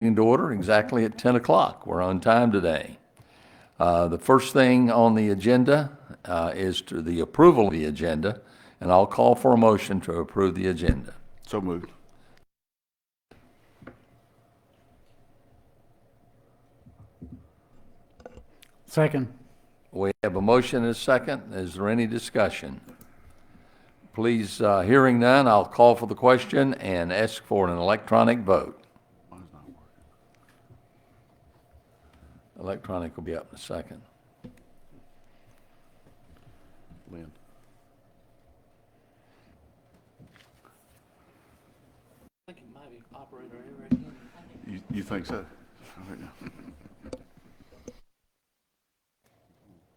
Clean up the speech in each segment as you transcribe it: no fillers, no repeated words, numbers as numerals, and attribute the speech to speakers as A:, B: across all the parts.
A: to order exactly at 10 o'clock. We're on time today. The first thing on the agenda is to the approval of the agenda, and I'll call for a motion to approve the agenda.
B: So moved.
C: Second.
A: We have a motion and a second. Is there any discussion? Please, hearing none, I'll call for the question and ask for an electronic vote.
B: Mine's not working.
A: Electronic will be up in a second.
B: Lynn.
D: I think it might be operator error again.
B: You think so? All right now.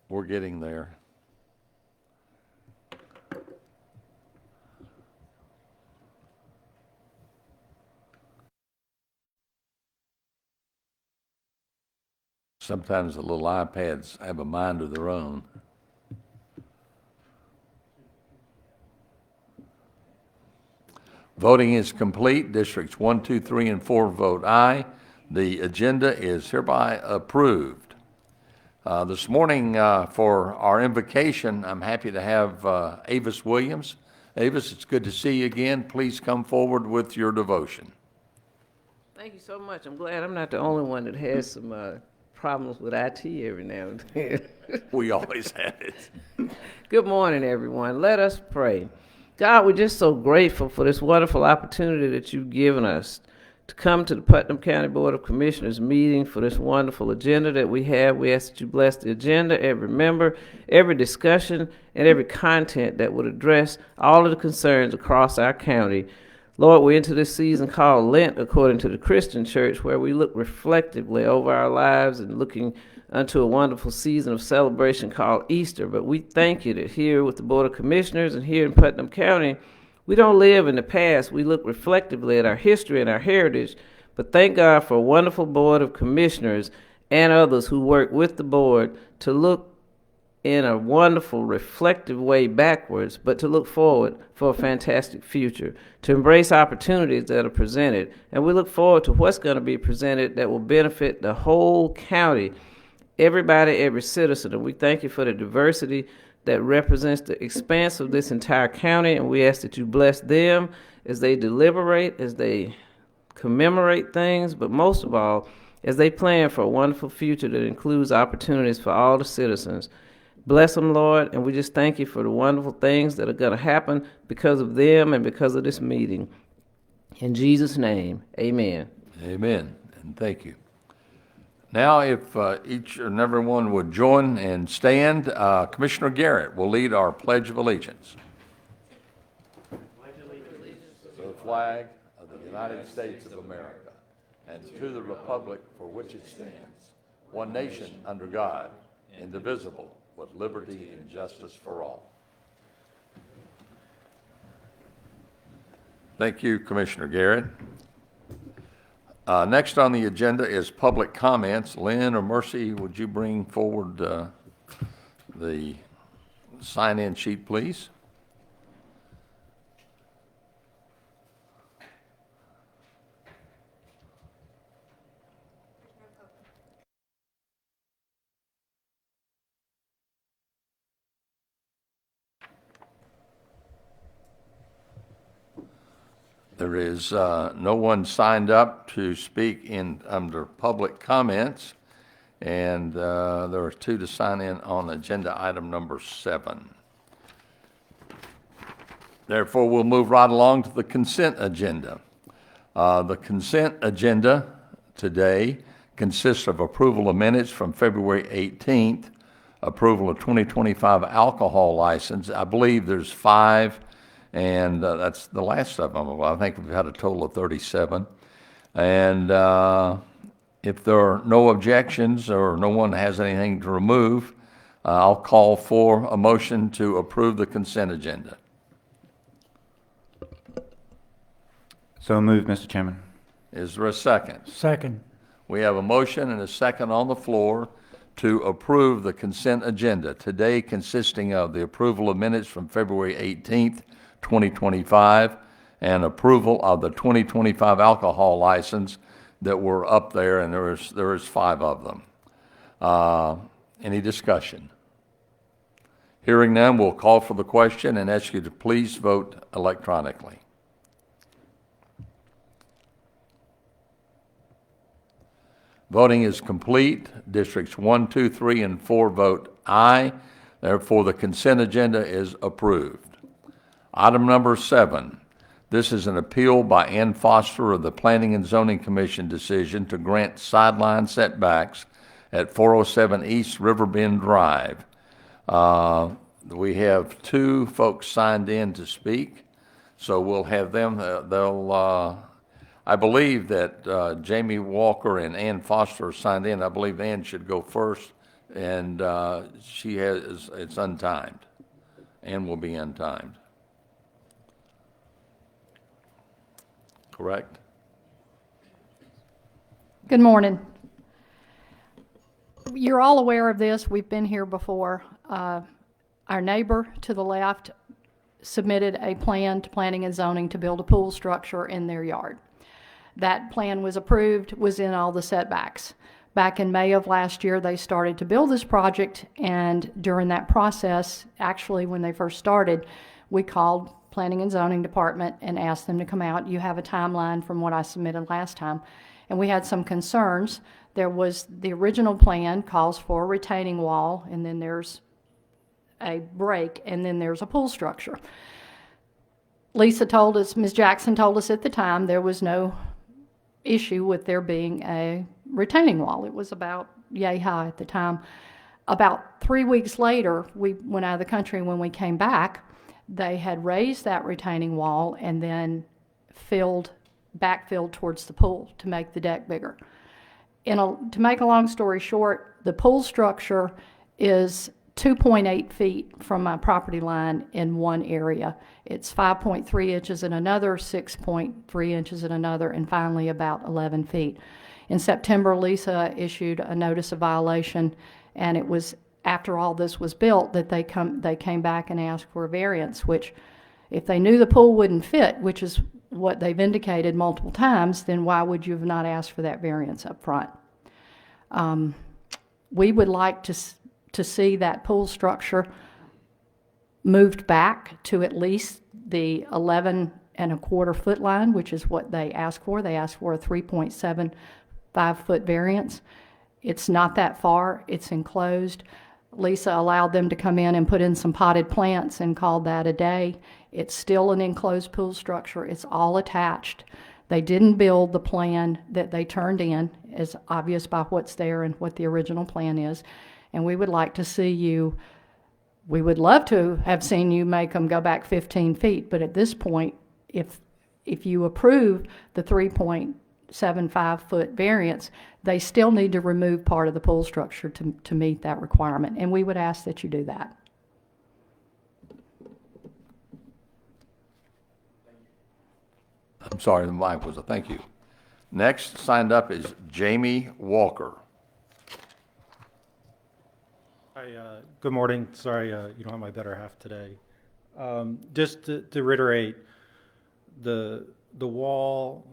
A: We're getting there. Sometimes the little iPads have a mind of their own. Voting is complete. Districts 1, 2, 3, and 4 vote aye. The agenda is hereby approved. This morning, for our invocation, I'm happy to have Avis Williams. Avis, it's good to see you again. Please come forward with your devotion.
E: Thank you so much. I'm glad I'm not the only one that has some problems with IT every now and then.
A: We always have it.
E: Good morning, everyone. Let us pray. God, we're just so grateful for this wonderful opportunity that you've given us to come to the Putnam County Board of Commissioners meeting for this wonderful agenda that we have. We ask that you bless the agenda, every member, every discussion, and every content that would address all of the concerns across our county. Lord, we're into this season called Lent, according to the Christian church, where we look reflectively over our lives and looking unto a wonderful season of celebration called Easter. But we thank you that here with the Board of Commissioners and here in Putnam County, we don't live in the past. We look reflectively at our history and our heritage. But thank God for a wonderful Board of Commissioners and others who work with the board to look in a wonderful, reflective way backwards, but to look forward for a fantastic future, to embrace opportunities that are presented. And we look forward to what's going to be presented that will benefit the whole county, everybody, every citizen. And we thank you for the diversity that represents the expanse of this entire county, and we ask that you bless them as they deliberate, as they commemorate things, but most of all, as they plan for a wonderful future that includes opportunities for all the citizens. Bless them, Lord, and we just thank you for the wonderful things that are going to happen because of them and because of this meeting. In Jesus' name, amen.
A: Amen, and thank you. Now, if each and everyone would join and stand, Commissioner Garrett will lead our Pledge of Allegiance. To the flag of the United States of America, and to the republic for which it stands, one nation under God, indivisible, with liberty and justice for all. Thank you, Commissioner Garrett. Next on the agenda is public comments. Lynn or Mercy, would you bring forward the sign-in sheet, please? There is no one signed up to speak under public comments, and there are 2 to sign in on agenda item number 7. Therefore, we'll move right along to the consent agenda. The consent agenda today consists of approval of minutes from February 18th, approval of 2025 alcohol license. I believe there's 5. And that's the last of them. I think we've had a total of 37. And if there are no objections or no one has anything to remove, I'll call for a motion to approve the consent agenda.
F: So moved, Mr. Chairman.
A: Is there a second?
C: Second.
A: We have a motion and a second on the floor to approve the consent agenda, today consisting of the approval of minutes from February 18th, 2025, and approval of the 2025 alcohol license that were up there, and there is 5 of them. Any discussion? Hearing none, we'll call for the question and ask you to please vote electronically. Voting is complete. Districts 1, 2, 3, and 4 vote aye. Therefore, the consent agenda is approved. Item number 7. This is an appeal by Ann Foster of the Planning and Zoning Commission decision to grant sideline setbacks at 407 East Riverbend Drive. We have 2 folks signed in to speak, so we'll have them. I believe that Jamie Walker and Ann Foster are signed in. I believe Ann should go first, and it's untimed. Ann will be untimed. Correct?
C: Good morning. You're all aware of this. We've been here before. Our neighbor to the left submitted a plan to Planning and Zoning to build a pool structure in their yard. That plan was approved, was in all the setbacks. Back in May of last year, they started to build this project, and during that process, actually when they first started, we called Planning and Zoning Department and asked them to come out. You have a timeline from what I submitted last time. And we had some concerns. There was the original plan calls for a retaining wall, and then there's a break, and then there's a pool structure. Lisa told us, Ms. Jackson told us at the time there was no issue with there being a retaining wall. It was about yay high at the time. About 3 weeks later, we went out of the country. When we came back, they had raised that retaining wall and then backfilled towards the pool to make the deck bigger. To make a long story short, the pool structure is 2.8 feet from my property line in one area. It's 5.3 inches in another, 6.3 inches in another, and finally about 11 feet. In September, Lisa issued a notice of violation, and it was after all this was built that they came back and asked for a variance, which if they knew the pool wouldn't fit, which is what they've indicated multiple times, then why would you have not asked for that variance up front? We would like to see that pool structure moved back to at least the 11.25 foot line, which is what they asked for. They asked for a 3.75 foot variance. It's not that far. It's enclosed. Lisa allowed them to come in and put in some potted plants and called that a day. It's still an enclosed pool structure. It's all attached. They didn't build the plan that they turned in, as obvious by what's there and what the original plan is. And we would like to see you, we would love to have seen you make them go back 15 feet, but at this point, if you approve the 3.75 foot variance, they still need to remove part of the pool structure to meet that requirement, and we would ask that you do that.
A: I'm sorry, the mic was a thank you. Next signed up is Jamie Walker.
G: Hi, good morning. Sorry, you don't have my better half today. Just to reiterate, the wall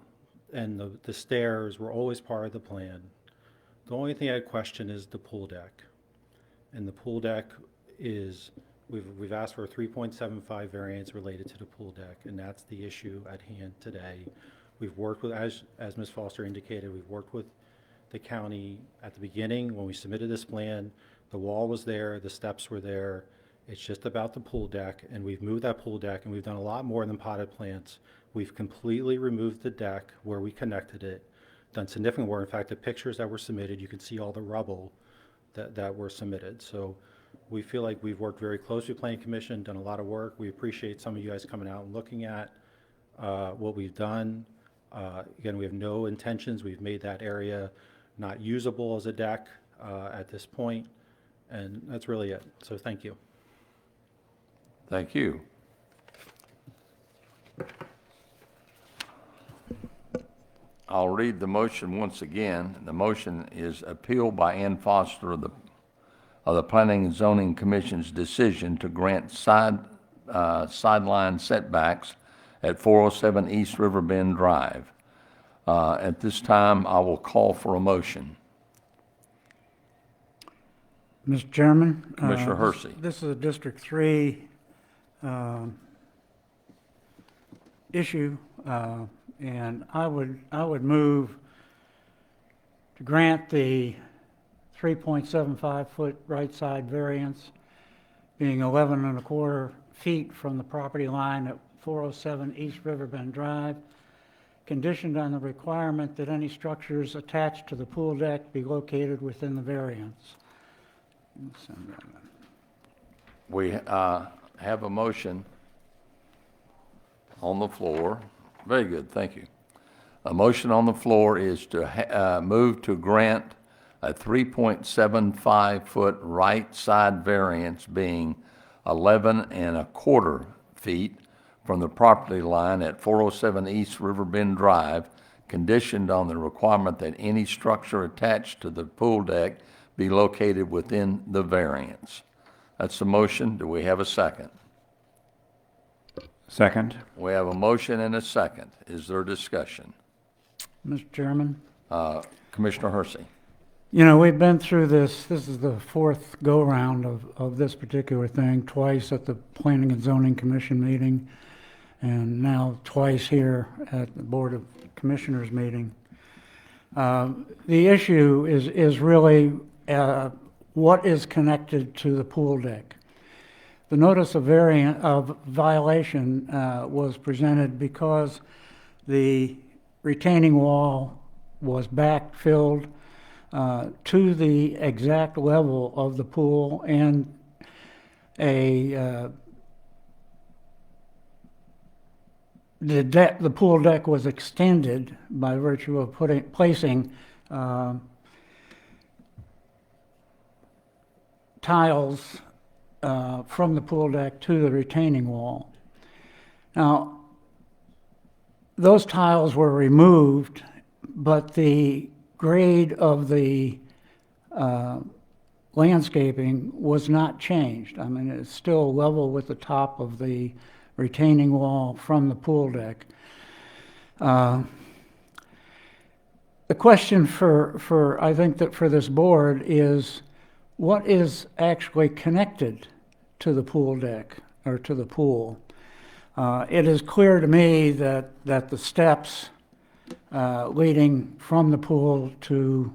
G: and the stairs were always part of the plan. The only thing I question is the pool deck. And the pool deck is, we've asked for a 3.75 variance related to the pool deck, and that's the issue at hand today. We've worked with, as Ms. Foster indicated, we've worked with the county at the beginning when we submitted this plan. The wall was there, the steps were there. It's just about the pool deck, and we've moved that pool deck, and we've done a lot more than potted plants. We've completely removed the deck where we connected it, done significant work. In fact, the pictures that were submitted, you can see all the rubble that were submitted. So we feel like we've worked very closely with Planning Commission, done a lot of work. We appreciate some of you guys coming out and looking at what we've done. Again, we have no intentions. We've made that area not usable as a deck at this point, and that's really it. So thank you.
A: Thank you. I'll read the motion once again. The motion is appealed by Ann Foster of the Planning and Zoning Commission's decision to grant sideline setbacks at 407 East Riverbend Drive. At this time, I will call for a motion.
H: Mr. Chairman.
A: Commissioner Hersey.
H: This is a District 3 issue, and I would move to grant the 3.75-foot right side variance, being 11 and a quarter feet from the property line at 407 East Riverbend Drive, conditioned on the requirement that any structures attached to the pool deck be located within the variance.
A: We have a motion on the floor. Very good, thank you. A motion on the floor is to move to grant a 3.75-foot right side variance, being 11 and a quarter feet from the property line at 407 East Riverbend Drive, conditioned on the requirement that any structure attached to the pool deck be located within the variance. That's the motion. Do we have a second?
F: Second.
A: We have a motion and a second. Is there discussion?
H: Mr. Chairman?
A: Commissioner Hersey.
H: You know, we've been through this. This is the fourth go-round of this particular thing, twice at the Planning and Zoning Commission meeting, and now twice here at the Board of Commissioners meeting. The issue is really what is connected to the pool deck. The notice of violation was presented because the retaining wall was backfilled to the exact level of the pool, and the pool deck was extended by virtue of placing tiles from the pool deck to the retaining wall. Now, those tiles were removed, but the grade of the landscaping was not changed. I mean, it's still level with the top of the retaining wall from the pool deck. The question I think that for this board is, what is actually connected to the pool deck or to the pool? It is clear to me that the steps leading from the pool to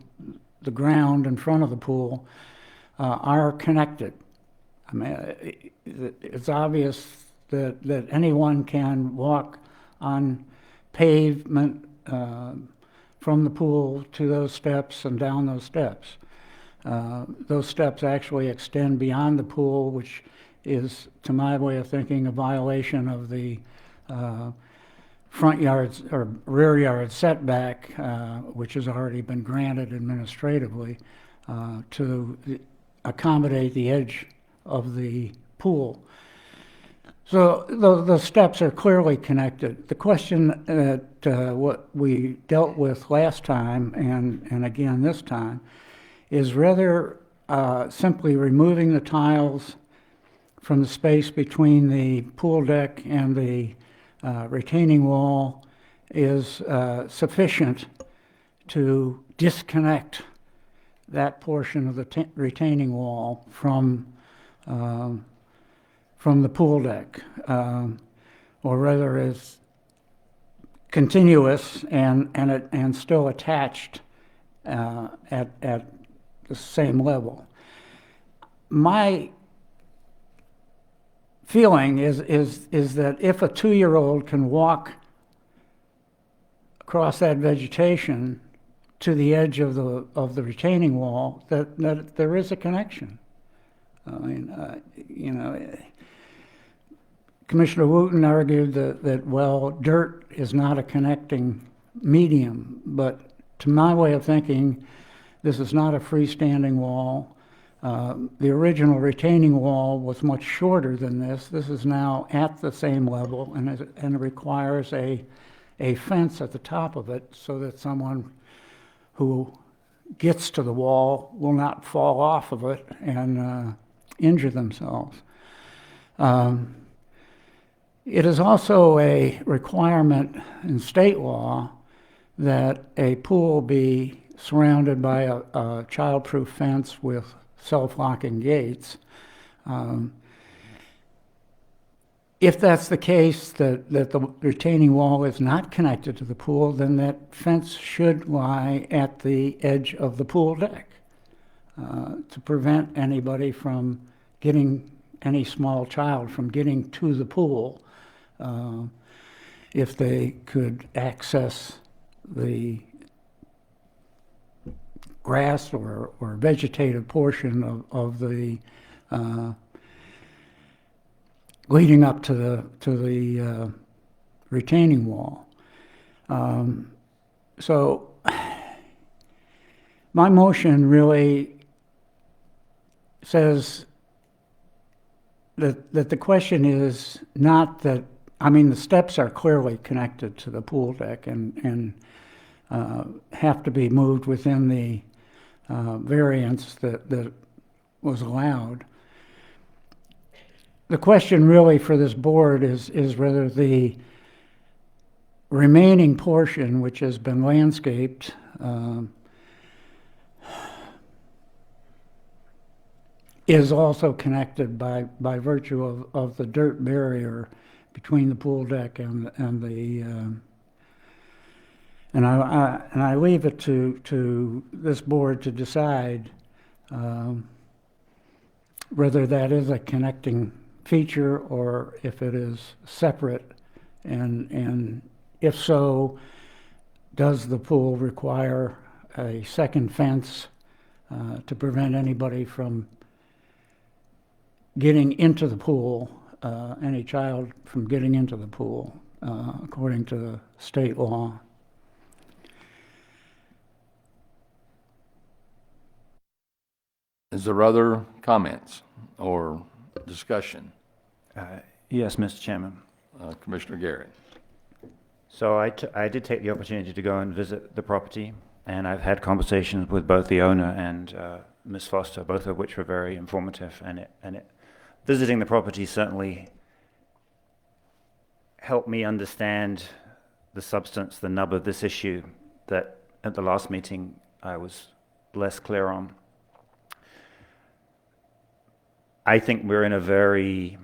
H: the ground in front of the pool are connected. I mean, it's obvious that anyone can walk on pavement from the pool to those steps and down those steps. Those steps actually extend beyond the pool, which is, to my way of thinking, a violation of the front yards or rear yard setback, which has already been granted administratively to accommodate the edge of the pool. So the steps are clearly connected. The question that what we dealt with last time and again this time is whether simply removing the tiles from the space between the pool deck and the retaining wall is sufficient to disconnect that portion of the retaining wall from the pool deck, or whether it's continuous and still attached at the same level. My feeling is that if a 2-year-old can walk across that vegetation to the edge of the retaining wall, that there is a connection. I mean, you know, Commissioner Wooten argued that well, dirt is not a connecting medium, but to my way of thinking, this is not a freestanding wall. The original retaining wall was much shorter than this. This is now at the same level, and it requires a fence at the top of it so that someone who gets to the wall will not fall off of it and injure themselves. It is also a requirement in state law that a pool be surrounded by a child-proof fence with self-locking gates. If that's the case, that the retaining wall is not connected to the pool, then that fence should lie at the edge of the pool deck to prevent anybody from getting, any small child from getting to the pool if they could access the grass or vegetative portion of the leading up to the retaining wall. So my motion really says that the question is not that, I mean, the steps are clearly connected to the pool deck and have to be moved within the variance that was allowed. The question really for this board is whether the remaining portion, which has been landscaped, is also connected by virtue of the dirt barrier between the pool deck and the and I leave it to this board to decide whether that is a connecting feature or if it is separate, and if so, does the pool require a second fence to prevent anybody from getting into the pool, any child from getting into the pool, according to the state law.
A: Is there other comments or discussion?
F: Yes, Mr. Chairman.
A: Commissioner Garrett.
F: So I did take the opportunity to go and visit the property, and I've had conversations with both the owner and Ms. Foster, both of which were very informative. Visiting the property certainly helped me understand the substance, the nub of this issue that at the last meeting I was less clear on. I think we're in a very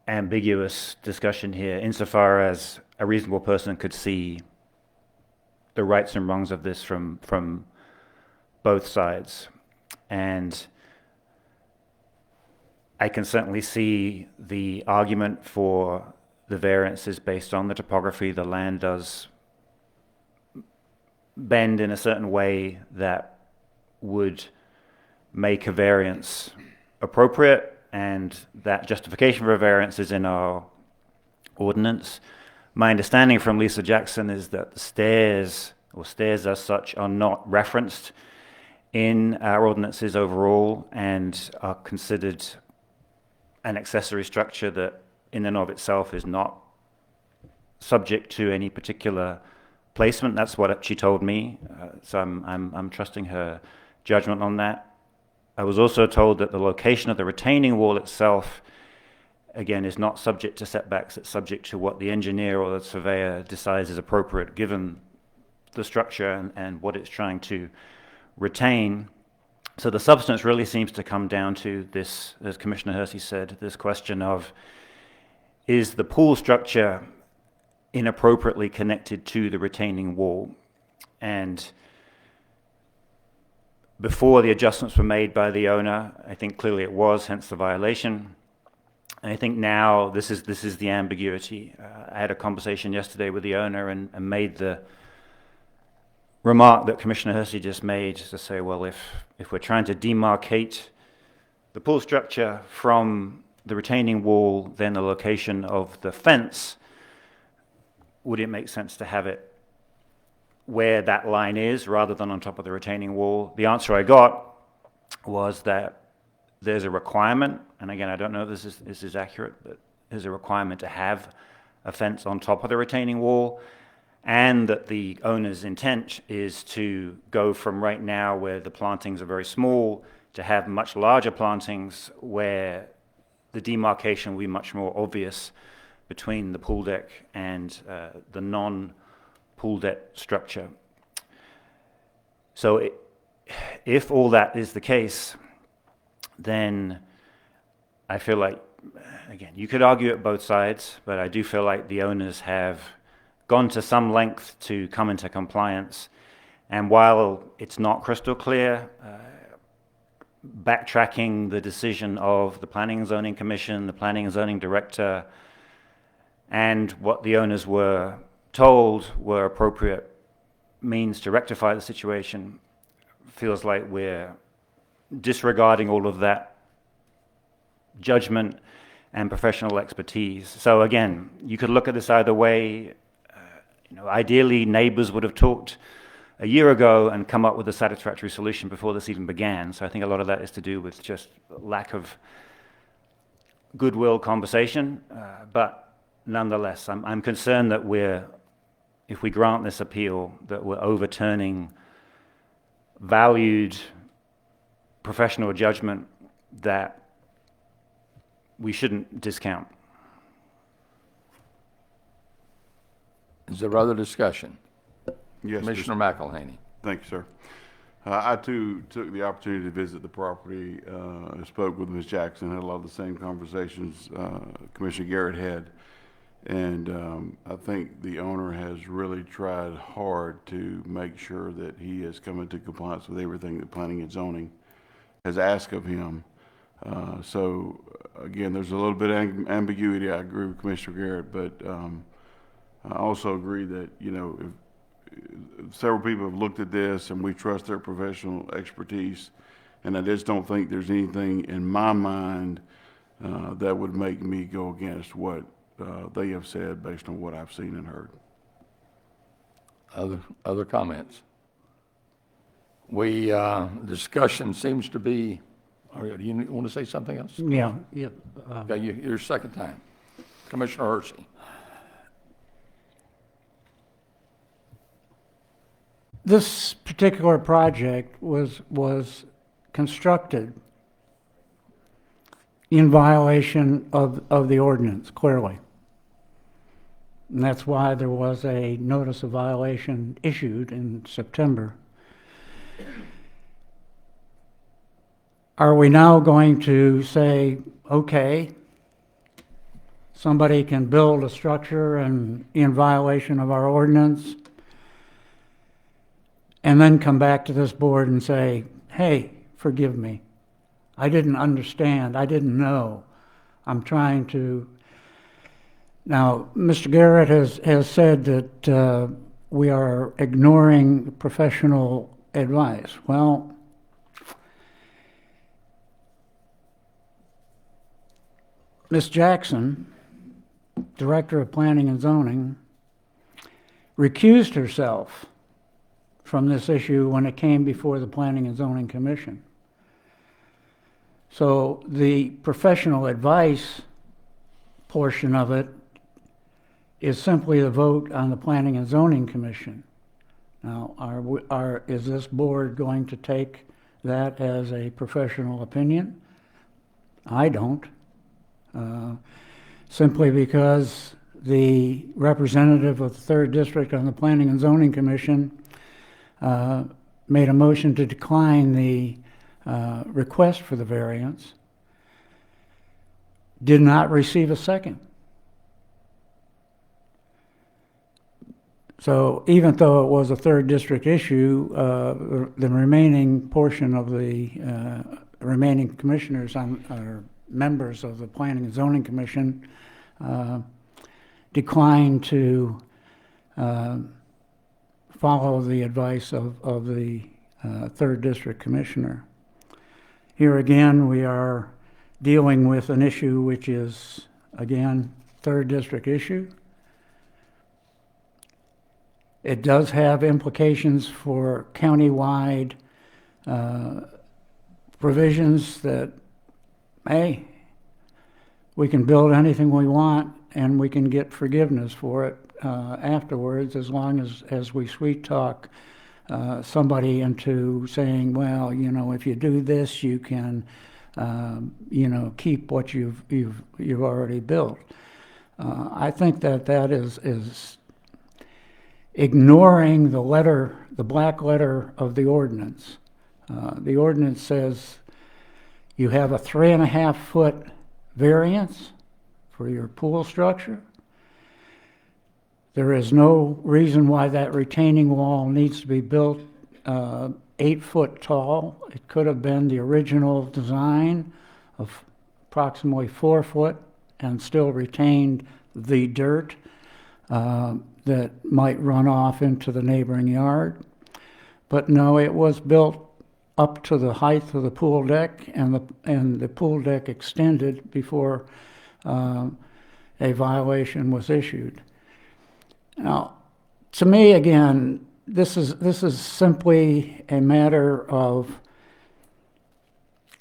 F: ambiguous discussion here, insofar as a reasonable person could see the rights and wrongs of this from both sides. And I can certainly see the argument for the variances based on the topography. The land does bend in a certain way that would make a variance appropriate, and that justification for a variance is in our ordinance. My understanding from Lisa Jackson is that the stairs, or stairs as such, are not referenced in our ordinances overall and are considered an accessory structure that in and of itself is not subject to any particular placement. That's what she told me, so I'm trusting her judgment on that. I was also told that the location of the retaining wall itself, again, is not subject to setbacks. It's subject to what the engineer or the surveyor decides is appropriate given the structure and what it's trying to retain. So the substance really seems to come down to this, as Commissioner Hersey said, this question of, is the pool structure inappropriately connected to the retaining wall? And before the adjustments were made by the owner, I think clearly it was, hence the violation. And I think now this is the ambiguity. I had a conversation yesterday with the owner and made the remark that Commissioner Hersey just made, to say, well, if we're trying to demarcate the pool structure from the retaining wall, then the location of the fence, would it make sense to have it where that line is rather than on top of the retaining wall? The answer I got was that there's a requirement, and again, I don't know if this is accurate, but there's a requirement to have a fence on top of the retaining wall, and that the owner's intent is to go from right now where the plantings are very small to have much larger plantings where the demarcation will be much more obvious between the pool deck and the non pool debt structure. So if all that is the case, then I feel like, again, you could argue it both sides, but I do feel like the owners have gone to some length to come into compliance. And while it's not crystal clear, backtracking the decision of the Planning and Zoning Commission, the Planning and Zoning Director, and what the owners were told were appropriate means to rectify the situation, feels like we're disregarding all of that judgment and professional expertise. So again, you could look at this either way. Ideally, neighbors would have talked a year ago and come up with a satisfactory solution before this even began. So I think a lot of that is to do with just lack of goodwill conversation. But nonetheless, I'm concerned that if we grant this appeal, that we're overturning valued professional judgment that we shouldn't discount.
A: Is there other discussion?
B: Yes,
A: Commissioner McElhaney.
B: thank you, sir. I too took the opportunity to visit the property, spoke with Ms. Jackson, had a lot of the same conversations Commissioner Garrett had. And I think the owner has really tried hard to make sure that he has come into compliance with everything that Planning and Zoning has asked of him. So again, there's a little bit of ambiguity. I agree with Commissioner Garrett, but I also agree that, if several people have looked at this and we trust their professional expertise, and I just don't think there's anything in my mind that would make me go against what they have said based on what I've seen and heard.
A: Other comments? Discussion seems to be, do you want to say something else?
H: Yeah.
A: Okay, your second time. Commissioner Hersey.
H: This particular project was constructed in violation of the ordinance, clearly. And that's why there was a notice of violation issued in September. Are we now going to say, okay, somebody can build a structure in violation of our ordinance, and then come back to this board and say, hey, forgive me. I didn't understand. I didn't know. I'm trying to. Now, Mr. Garrett has said that we are ignoring professional advice. Well, Ms. Jackson, Director of Planning and Zoning, recused herself from this issue when it came before the Planning and Zoning Commission. So the professional advice portion of it is simply the vote on the Planning and Zoning Commission. Now, is this board going to take that as a professional opinion? I don't. Simply because the representative of the 3rd District on the Planning and Zoning Commission made a motion to decline the request for the variance, did not receive a second. So even though it was a 3rd District issue, the remaining portion of the remaining commissioners or members of the Planning and Zoning Commission declined to follow the advice of the 3rd District Commissioner. Here again, we are dealing with an issue which is, again, 3rd District issue. It does have implications for countywide provisions that, hey, we can build anything we want and we can get forgiveness for it afterwards, as long as we sweet talk somebody into saying, well, if you do this, you can, keep what you've already built. I think that ignoring the letter, the black letter of the ordinance. The ordinance says you have a 3.5-foot variance for your pool structure. There is no reason why that retaining wall needs to be built 8 foot tall. It could have been the original design of approximately 4 foot and still retained the dirt that might run off into the neighboring yard. But no, it was built up to the height of the pool deck, and the pool deck extended before a violation was issued. Now, to me, again, this is simply a matter of,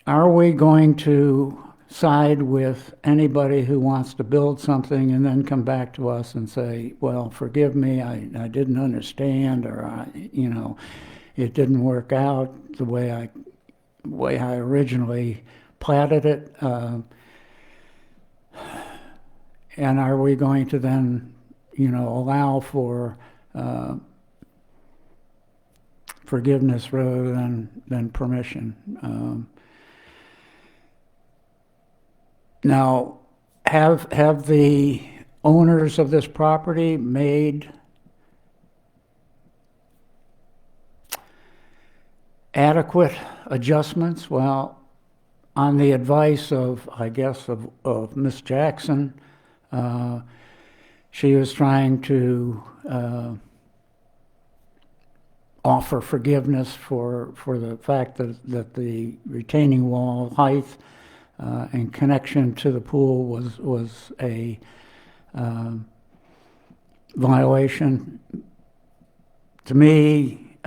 H: are we going to side with anybody who wants to build something and then come back to us and say, well, forgive me, I didn't understand, or it didn't work out the way I originally platted it, and are we going to then allow for forgiveness rather than permission? Now, have the owners of this property made adequate adjustments? Well, on the advice of, I guess, of Ms. Jackson, she was trying to offer forgiveness for the fact that the retaining wall height and connection to the pool was a violation. To me,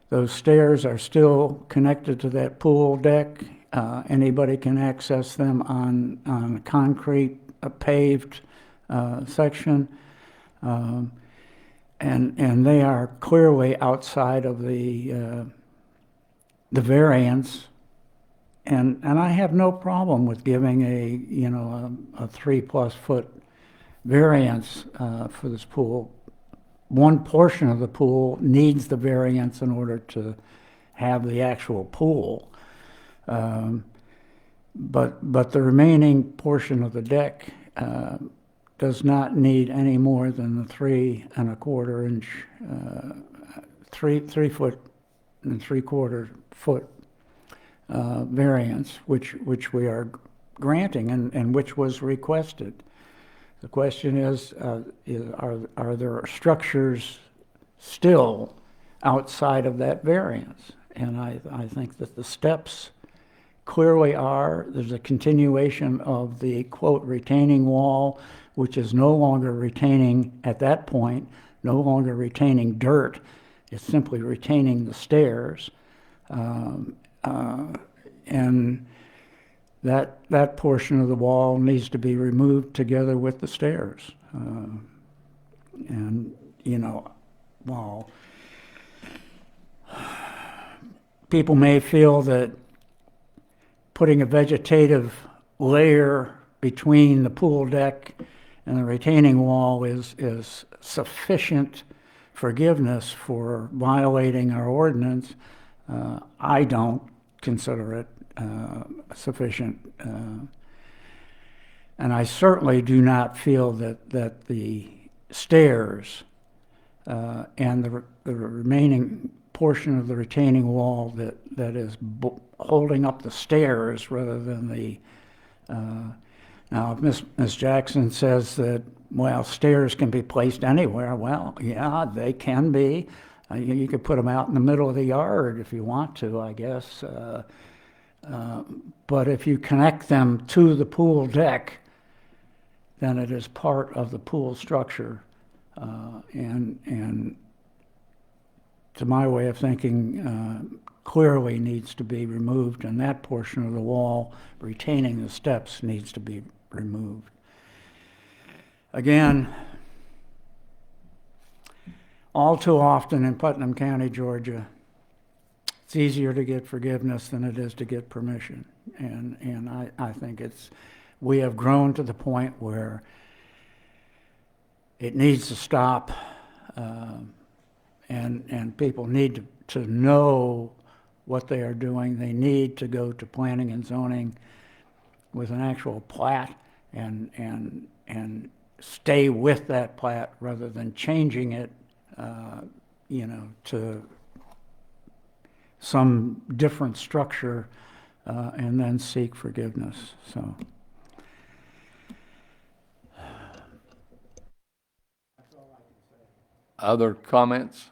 H: those stairs are still connected to that pool deck. Anybody can access them on a concrete, paved section, and they are clearly outside of the variance. And I have no problem with giving a 3+ foot variance for this pool. One portion of the pool needs the variance in order to have the actual pool. But the remaining portion of the deck does not need any more than the 3.25 inch, 3 foot and 3/4 foot variance, which we are granting and which was requested. The question is are there structures still outside of that variance? And I think that the steps clearly are. There's a continuation of the, quote, retaining wall, which is no longer retaining, at that point, no longer retaining dirt. It's simply retaining the stairs. And that portion of the wall needs to be removed together with the stairs. While people may feel that putting a vegetative layer between the pool deck and the retaining wall is sufficient forgiveness for violating our ordinance, I don't consider it sufficient. And I certainly do not feel that the stairs and the remaining portion of the retaining wall that is holding up the stairs rather than the now if Ms. Jackson says that, well, stairs can be placed anywhere, well, yeah, they can be. You could put them out in the middle of the yard if you want to, I guess. But if you connect them to the pool deck, then it is part of the pool structure. And to my way of thinking, clearly needs to be removed, and that portion of the wall retaining the steps needs to be removed. Again, all too often in Putnam County, Georgia, it's easier to get forgiveness than it is to get permission. And I think we have grown to the point where it needs to stop. and people need to know what they are doing. They need to go to planning and zoning with an actual plat and stay with that plat rather than changing it, to some different structure, and then seek forgiveness, so.
A: Other comments?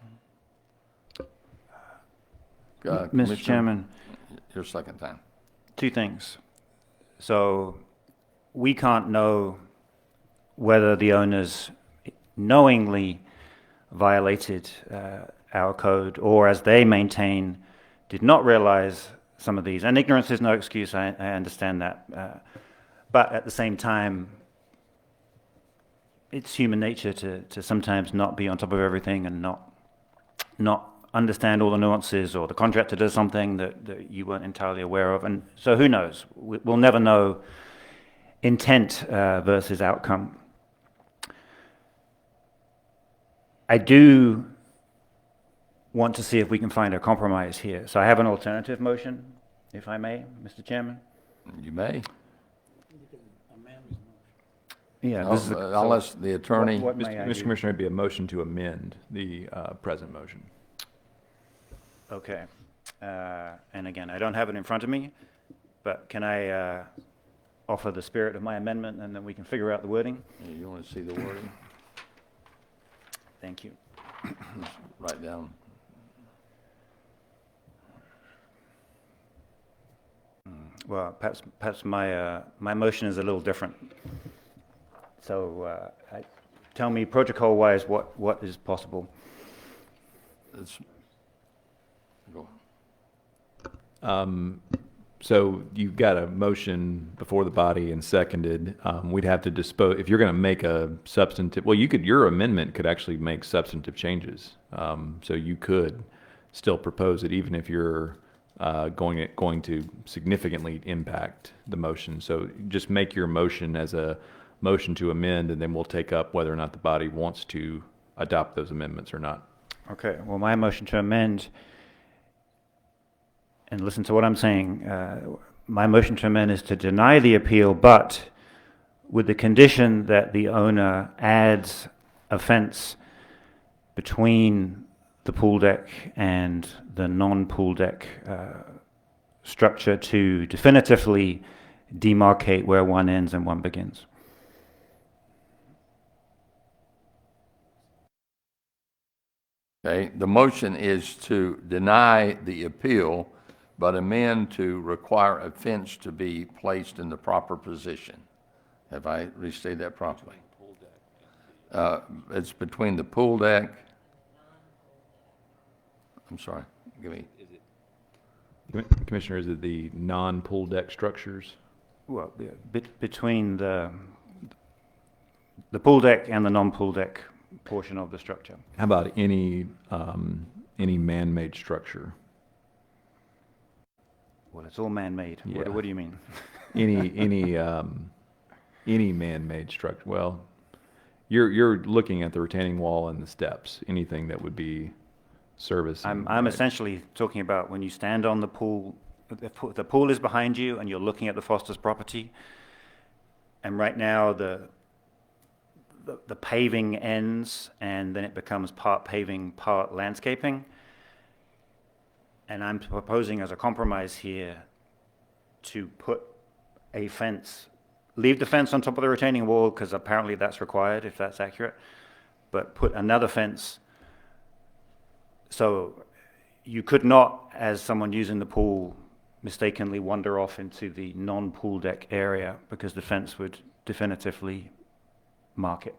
F: Mr.
A: Commissioner,
F: Chairman,
A: your second time.
F: two things. So we can't know whether the owners knowingly violated our code, or as they maintain, did not realize some of these. And ignorance is no excuse, I understand that. But at the same time, it's human nature to sometimes not be on top of everything and not understand all the nuances, or the contractor does something that you weren't entirely aware of. And so who knows? We'll never know intent versus outcome. I do want to see if we can find a compromise here. So I have an alternative motion, if I may, Mr. Chairman.
A: You may.
F: Yeah, this is
A: Unless the attorney.
F: What may I
I: Mr.
F: do?
I: Commissioner, it'd be a motion to amend the present motion.
F: Okay. And again, I don't have it in front of me, but can I offer the spirit of my amendment, and then we can figure out the wording?
A: You want to see the wording?
F: Thank you.
A: Write down.
F: Well, perhaps my motion is a little different. So tell me protocol-wise what is possible.
A: It's, go.
I: So you've got a motion before the body and seconded. We'd have to dispose, if you're going to make a substantive, well, your amendment could actually make substantive changes. So you could still propose it even if you're going to significantly impact the motion. So just make your motion as a motion to amend, and then we'll take up whether or not the body wants to adopt those amendments or not.
F: Okay, well, my motion to amend, and listen to what I'm saying, my motion to amend is to deny the appeal, but with the condition that the owner adds a fence between the pool deck and the non-pool deck structure to definitively demarcate where one ends and one begins.
A: Okay, the motion is to deny the appeal, but amend to require a fence to be placed in the proper position. Have I restated that properly? It's between the pool deck. I'm sorry, give me.
I: Commissioner, is it the non-pool deck structures?
F: Well, between the pool deck and the non-pool deck portion of the structure.
I: How about any man-made structure?
F: Well, it's all man-made.
I: Yeah.
F: What do you mean?
I: Any man-made structure. Well, you're looking at the retaining wall and the steps. Anything that would be service.
F: I'm essentially talking about when you stand on the pool. The pool is behind you, and you're looking at the Foster's property. And right now, the paving ends, and then it becomes part paving, part landscaping. And I'm proposing as a compromise here to put a fence, leave the fence on top of the retaining wall, because apparently that's required, if that's accurate, but put another fence so you could not, as someone using the pool, mistakenly wander off into the non-pool deck area, because the fence would definitively mark it.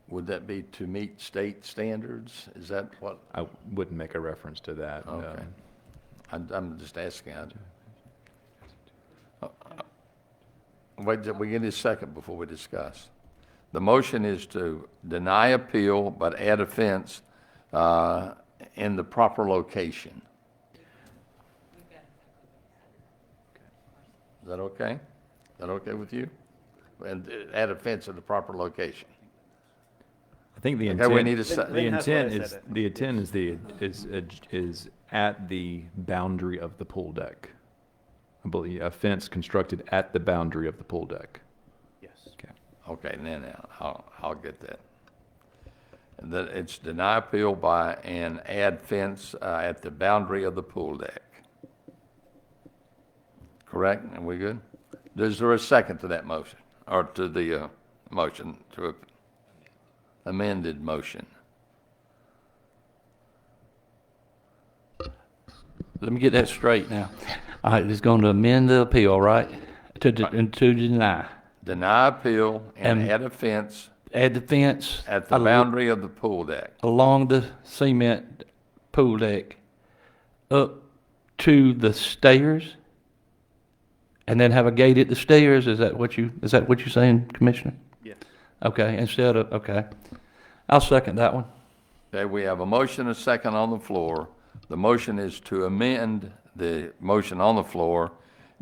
A: Would that be to meet state standards? Is that what?
I: I wouldn't make a reference to that.
A: Okay. I'm just asking. Wait, we get a second before we discuss. The motion is to deny appeal, but add a fence in the proper location. Is that okay? Is that okay with you? And add a fence in the proper location.
I: think the
A: Okay,
I: intent.
A: we need to
I: The
F: Lynn has what I
I: intent is,
F: said.
I: the intent is at the boundary of the pool deck. I believe a fence constructed at the boundary of the pool deck.
F: Yes.
I: Okay.
A: Okay, then I'll get that. And that it's deny appeal by and add fence at the boundary of the pool deck. Correct? Are we good? Is there a second to that motion, or to the motion, to amended motion?
D: Let me get that straight now. All right, it's going to amend the appeal, right? To deny.
A: Deny appeal and
D: And-
A: add a fence
D: Add the fence.
A: at the boundary of the pool deck.
D: Along the cement pool deck up to the stairs, and then have a gate at the stairs. Is that what you're saying, Commissioner?
F: Yes.
D: Okay, okay. I'll second that one.
A: Okay, we have a motion, a second on the floor. The motion is to amend the motion on the floor,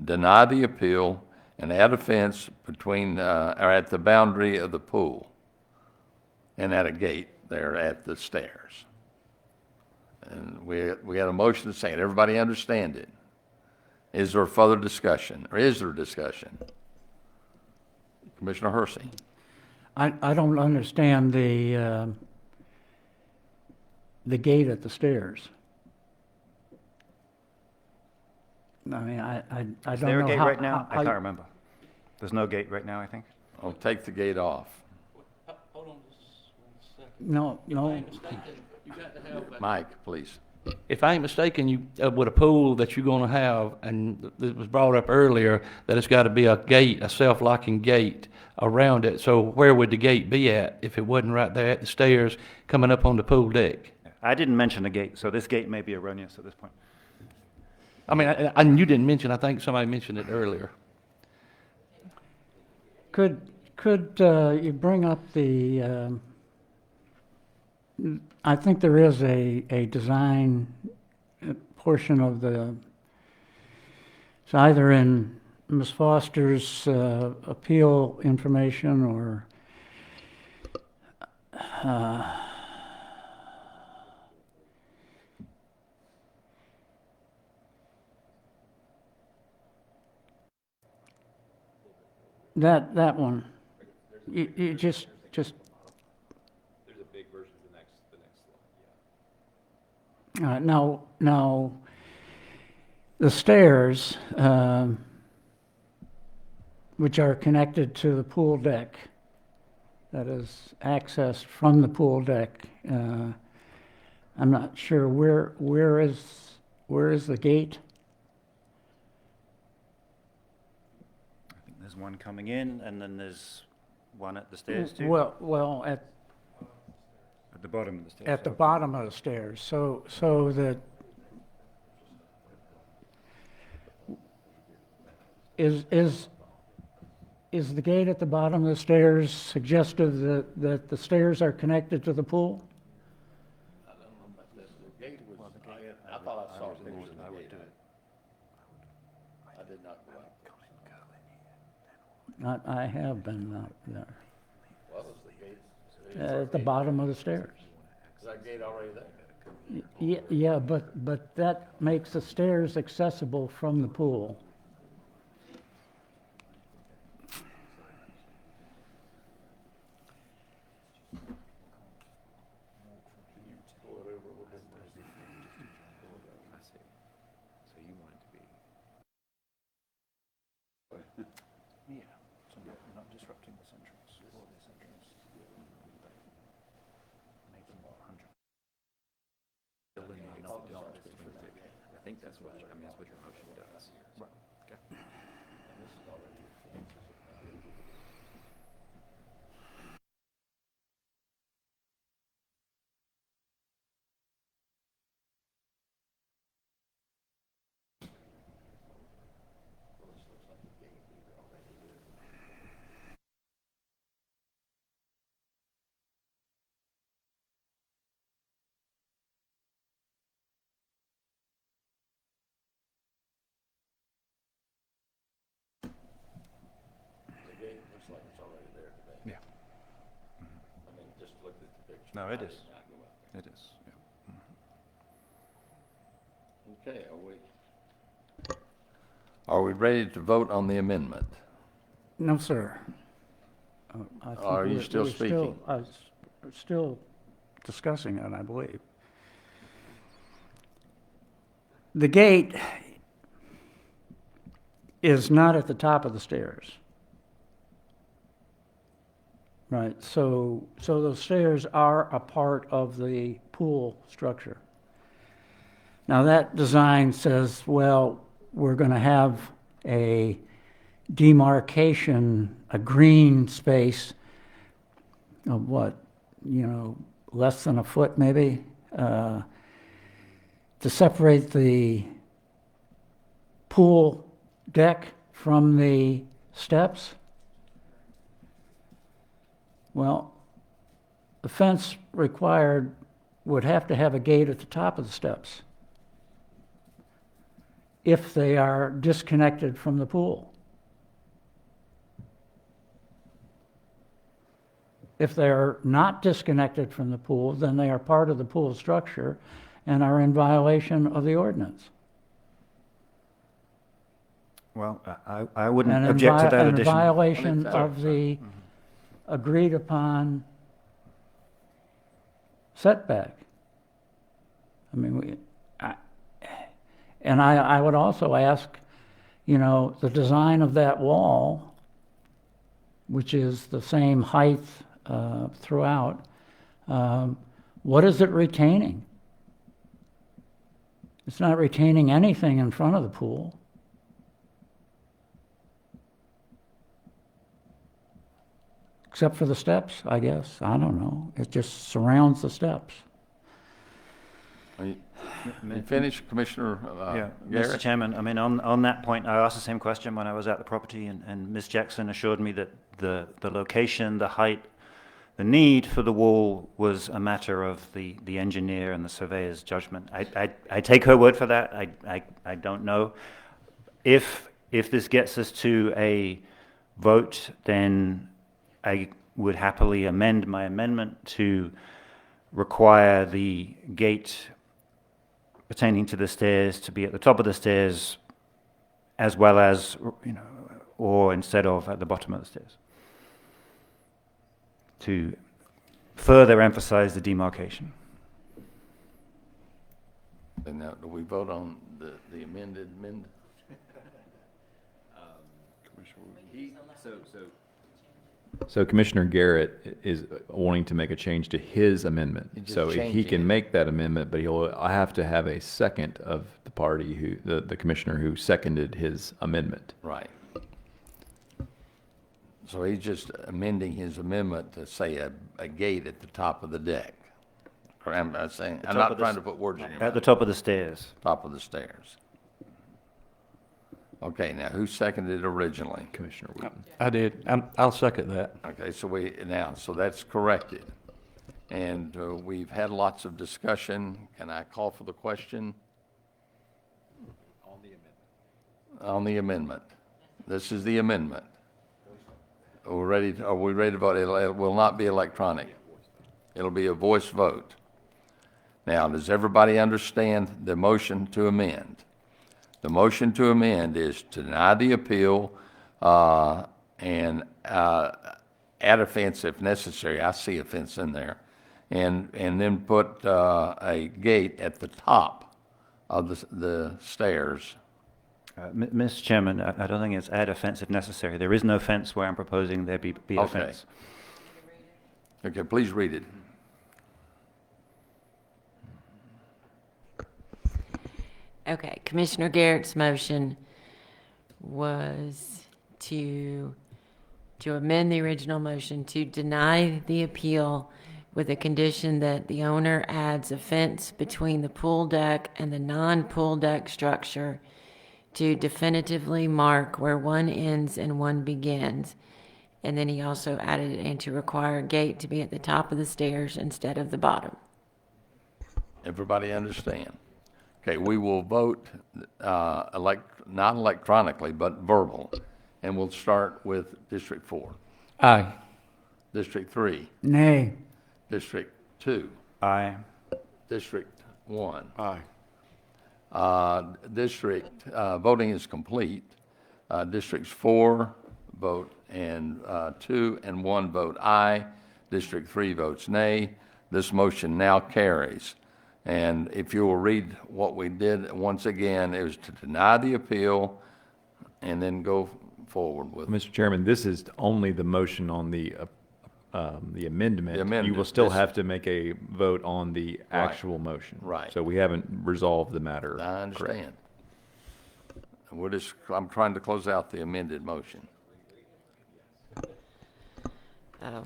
A: deny the appeal, and add a fence between, or at the boundary of the pool, and at a gate there at the stairs. And we had a motion to second. Everybody understand it? Is there further discussion, or is there discussion? Commissioner Hersey?
H: I don't understand the gate at the stairs. I mean, I don't know how.
F: Is there a gate right now? I
H: how-
F: can't remember. There's no gate right now, I think.
A: I'll take the gate off.
D: Hold on just 1 second.
H: No, no,
D: You got to have.
A: Mike, please.
D: If I ain't mistaken, you, with a pool that you're gonna have, and it was brought up earlier, that it's gotta be a gate, a self-locking gate around it. So where would the gate be at if it wasn't right there at the stairs coming up on the pool deck?
F: I didn't mention a gate, so this gate may be erroneous at this point.
D: I mean, and you didn't mention, I think somebody mentioned it earlier.
H: could you bring up the, I think there is a design portion of the, it's either in Ms. Foster's appeal information or that one. You just.
I: There's a big version of the next slide.
H: Now, the stairs, which are connected to the pool deck, that is accessed from the pool deck, I'm not sure where is the gate?
F: I think there's one coming in, and then there's one at the stairs too.
H: Well,
F: At the bottom of the stairs.
H: at the
F: okay.
H: bottom of the stairs, so that is the gate at the bottom of the stairs suggestive that the stairs are connected to the pool?
A: I thought I saw pictures of the gate. I did not go out.
H: I have been out there,
A: Well, is the gate,
H: at the bottom of the stairs.
A: is that gate already there?
H: Yeah, but that makes the stairs accessible from the pool.
F: Yeah, so not disrupting this entrance or this entrance. Make them 100.
I: I think that's what, I mean, that's what your motion does.
F: Right. Okay. No, it is. It is.
A: Okay, are we ready to vote on the amendment?
H: No, sir. I think
A: Are you
H: we're-
A: still
H: we're
A: speaking?
H: Still discussing it, I believe. The gate is not at the top of the stairs. Right, so those stairs are a part of the pool structure. Now, that design says, well, we're going to have a demarcation, a green space of what, less than a foot maybe, to separate the pool deck from the steps. Well, the fence required would have to have a gate at the top of the steps if they are disconnected from the pool. If they are not disconnected from the pool, then they are part of the pool structure and are in violation of the ordinance.
F: Well, I wouldn't
H: And
F: object to that
H: and in
F: addition.
H: violation of the agreed upon setback. I mean, I would also ask, the design of that wall, which is the same height throughout, what is it retaining? It's not retaining anything in front of the pool. Except for the steps, I guess. I don't know. It just surrounds the steps.
A: Are you finished, Commissioner
F: Yeah,
A: Garrett?
F: Mr. Chairman, I mean, on that point, I asked the same question when I was at the property, and Ms. Jackson assured me that the location, the height, the need for the wall was a matter of the engineer and the surveyor's judgment. I take her word for that. I don't know. If this gets us to a vote, then I would happily amend my amendment to require the gate pertaining to the stairs to be at the top of the stairs, as well as, or instead of at the bottom of the stairs, to further emphasize the demarcation.
A: And now, do we vote on the amended?
I: So Commissioner Garrett is wanting to make a change to his amendment.
A: He's just
I: So he
A: changing
I: can
A: it.
I: make that amendment, but I have to have a second of the party the commissioner who seconded his amendment.
A: Right. So he's just amending his amendment to say a gate at the top of the deck. I'm not saying, I'm
F: top
A: not
F: of the
A: trying to put words in your
F: At
A: mouth.
F: the top of the stairs.
A: Top of the stairs. Okay, now who seconded it originally?
I: Commissioner Wooten.
D: I did. I'll second that.
A: Okay, so that's corrected. And we've had lots of discussion. Can I call for the question? On the amendment. This is the amendment. Are we ready to vote? It will not be electronic. It'll be a voice vote. Now, does everybody understand the motion to amend? The motion to amend is to deny the appeal and add a fence if necessary. I see a fence in there. And then put a gate at the top of the stairs.
F: Mr. Chairman, I don't think it's add a fence if necessary. There is no fence where I'm proposing there be a
A: Okay.
F: fence.
A: Okay, please read it.
J: Okay, Commissioner Garrett's motion was to amend the original motion to deny the appeal with a condition that the owner adds a fence between the pool deck and the non-pool deck structure to definitively mark where one ends and one begins. And then he also added and to require a gate to be at the top of the stairs instead of the bottom.
A: Everybody understand? Okay, we will vote not electronically, but verbal. And we'll start with District 4.
D: Aye.
A: District 3.
H: Nay.
A: District 2,
F: Aye.
A: District 1.
B: Aye.
A: Voting is complete. Districts 4 vote and 2 and 1 vote aye. District 3 votes nay. This motion now carries. And if you will read what we did once again, it was to deny the appeal and then go forward with.
I: Mr. Chairman, this is only the motion on the amendment.
A: The amendment.
I: You will still
A: This-
I: have to make a vote on the actual motion.
A: Right.
I: So we haven't resolved the matter.
A: I understand. I'm trying to close out the amended motion.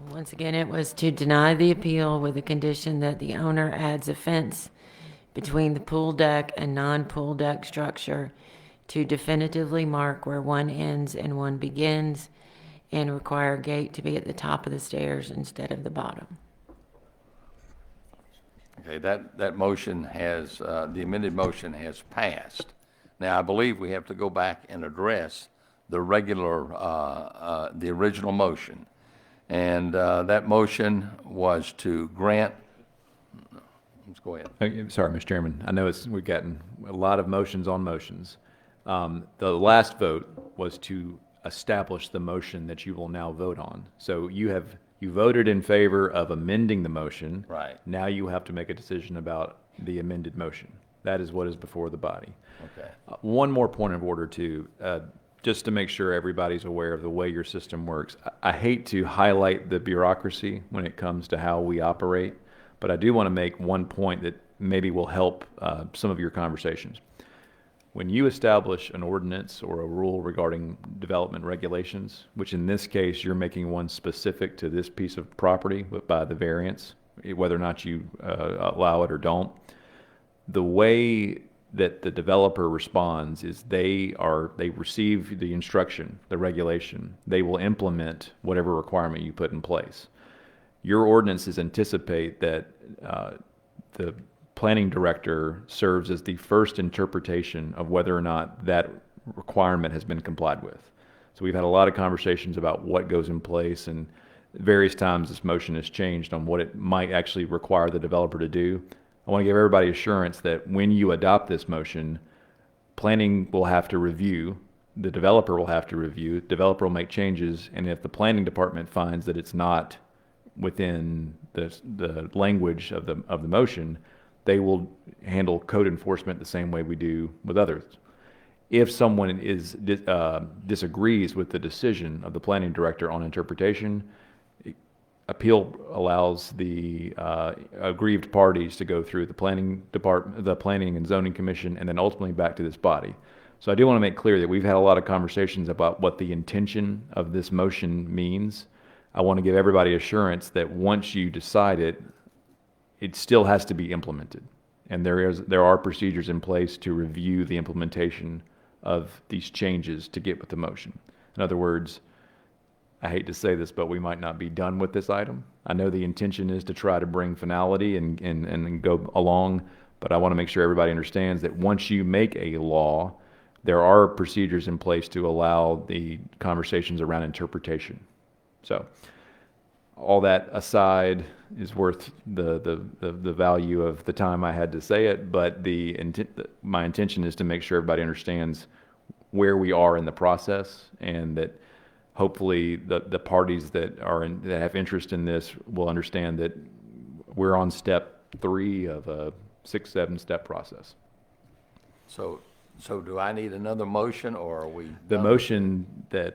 J: Once again, it was to deny the appeal with the condition that the owner adds a fence between the pool deck and non-pool deck structure to definitively mark where one ends and one begins, and require a gate to be at the top of the stairs instead of the bottom.
A: Okay, that motion has, the amended motion has passed. Now, I believe we have to go back and address the the original motion. And that motion was to grant, let's go ahead.
I: Sorry, Mr. Chairman. I know we've gotten a lot of motions on motions. The last vote was to establish the motion that you will now vote on. So you voted in favor of amending the motion.
A: Right.
I: Now you have to make a decision about the amended motion. That is what is before the body.
A: Okay.
I: One more point of order too, just to make sure everybody's aware of the way your system works. I hate to highlight the bureaucracy when it comes to how we operate, but I do want to make one point that maybe will help some of your conversations. When you establish an ordinance or a rule regarding development regulations, which in this case you're making one specific to this piece of property by the variance, whether or not you allow it or don't, the way that the developer responds is they receive the instruction, the regulation. They will implement whatever requirement you put in place. Your ordinances anticipate that the planning director serves as the first interpretation of whether or not that requirement has been complied with. So we've had a lot of conversations about what goes in place, and various times this motion has changed on what it might actually require the developer to do. I want to give everybody assurance that when you adopt this motion, planning will have to review, the developer will have to review, developer will make changes, and if the planning department finds that it's not within the language of the motion, they will handle code enforcement the same way we do with others. If someone disagrees with the decision of the planning director on interpretation, appeal allows the aggrieved parties to go through the planning department, the planning and zoning commission, and then ultimately back to this body. So I do want to make clear that we've had a lot of conversations about what the intention of this motion means. I want to give everybody assurance that once you decide it, it still has to be implemented. And there are procedures in place to review the implementation of these changes to get with the motion. In other words, I hate to say this, but we might not be done with this item. I know the intention is to try to bring finality and go along, but I want to make sure everybody understands that once you make a law, there are procedures in place to allow the conversations around interpretation. So all that aside is worth the value of the time I had to say it, but my intention is to make sure everybody understands where we are in the process, and that hopefully the parties that have interest in this will understand that we're on step 3 of a 6-7 step process.
A: So do I need another motion, or are we?
I: The
A: done?
I: motion the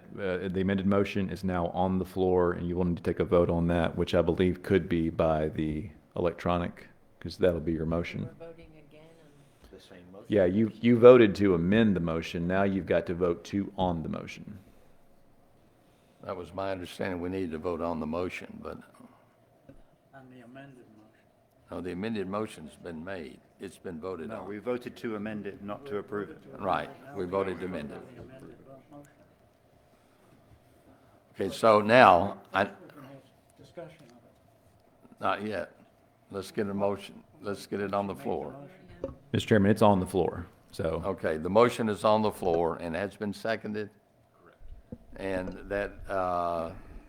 I: amended motion is now on the floor, and you will need to take a vote on that, which I believe could be by the electronic, because that'll be your motion.
J: We're voting again on
A: The same motion?
I: Yeah, you voted to amend the motion. Now you've got to vote to on the motion.
A: That was my understanding. We needed to vote on the motion, but
H: On the amended motion.
A: no, the amended motion's been made. It's been voted
F: No,
A: on.
F: we voted to amend it, not to approve it.
A: Right, we voted to amend it. Okay, so now,
H: Discussion of it.
A: not yet. Let's get a motion, let's get it on the floor.
I: Mr. Chairman, it's on the floor, so.
A: Okay, the motion is on the floor and has been seconded. And that,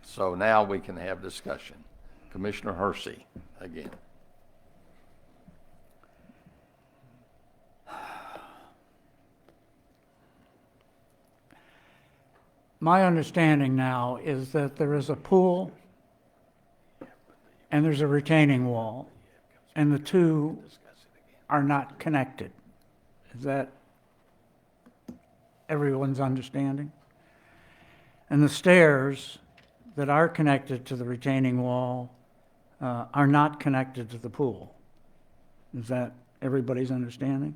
A: so now we can have discussion. Commissioner Hersey, again.
H: my understanding now is that there is a pool and there's a retaining wall, and the two are not connected. Is that everyone's understanding? And the stairs that are connected to the retaining wall are not connected to the pool. Is that everybody's understanding?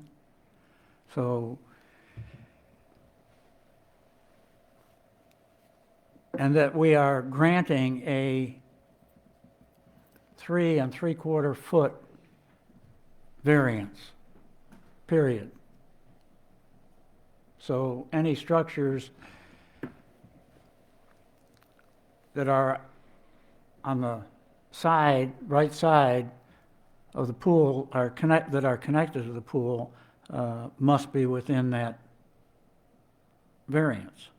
H: So, and that we are granting a 3 3/4 foot variance, period. So any structures that are on the side, right side of the pool that are connected to the pool must be within that variance.